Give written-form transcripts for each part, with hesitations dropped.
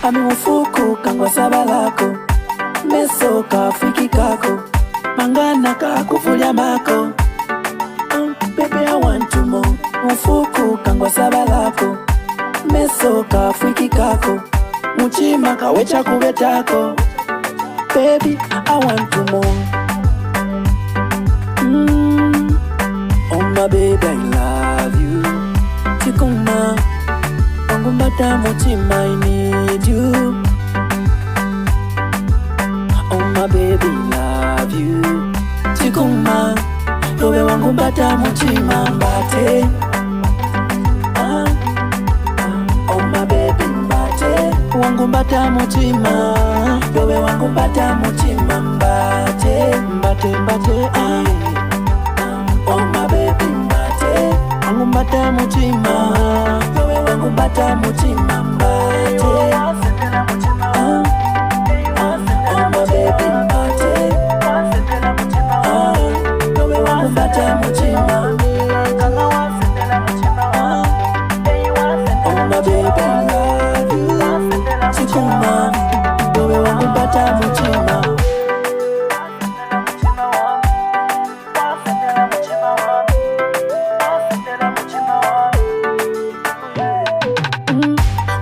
Ami ufuku kangwa sabalako mesoka fiki kako mangana kakufulia mako. Baby I want to more. Ufuku kangwa sabalako mesoka fiki kako muchima kawecha kubetako. Baby I want to more. Oh my baby I love you. Tikuma wangu mbata muchima I need you. Oh my baby love you. Tikuma yowe wangu mbata muchima mbate. Oh my baby mbate wangu mbata muchima yowe wangu mbata muchima mbate mbate mbate. Oh my baby mbate wangu mbata muchima yowe wangu mbata muchima mbate. Oh my baby mbate yowe wangu mbata muchima. Oh my baby love you. Tikuma yowe wangu mbata muchima.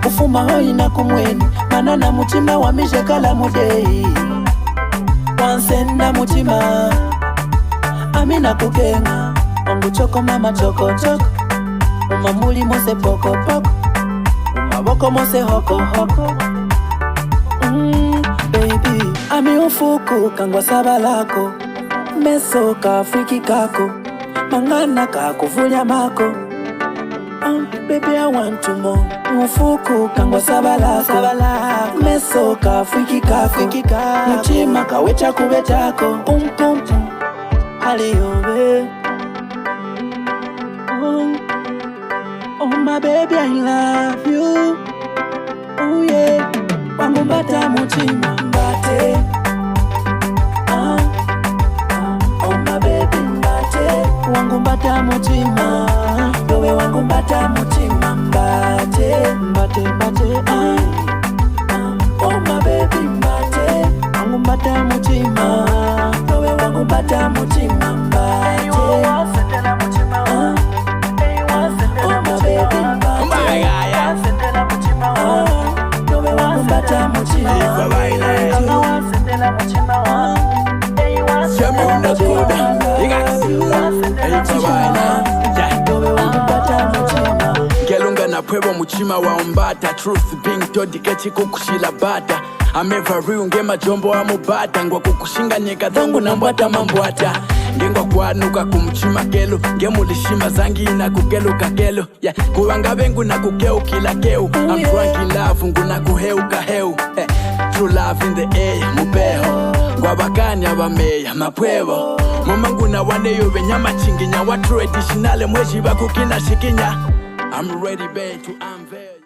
Ufuma hoi na kumweni manana muchima wamishe kala mudei wansenda muchima amina kukenga wangu choko mama choko choko umamuli mose poko poko umaboko mose hoko hoko. Baby ami ufuku kangwa sabalako mesoka fiki kako mangana kakufulia mako. Baby I want to more. Ufuku kangwa sabalako mesoka fiki kako muchima kawecha kubetako. Pum pum pum aliyobe. Oh my baby I love you. Oh yeah wangu mbata muchima mbate. Oh my baby mbate wangu mbata muchima yowe wangu mbata muchima mbate mbate mbate. Oh my baby mbate wangu mbata muchima yowe wangu mbata muchima mbate. Oh my baby mbate yowe wangu mbata muchima. Gelunga na pwebo muchima wa umbata. Truth being told ikechi kukushila bata. Amevari unge majombo wa mubata. Ngwa kukushinga nyeka dhangu na mbata mambwata. Ngengwa kwanuka kumuchima gelu. Ngemulishima zangi na kugelu kagelu. Kuwanga vengu na kukeu kila keu. I'm drunk in love ngu na kuheu kaheu. True love in the air mubeho. Ngwa bakani abameya mapwebo. Mamangu na waneyo benyama chinginya. Wa traditionale mweji bakukina shikinya. I'm ready babe to unveil.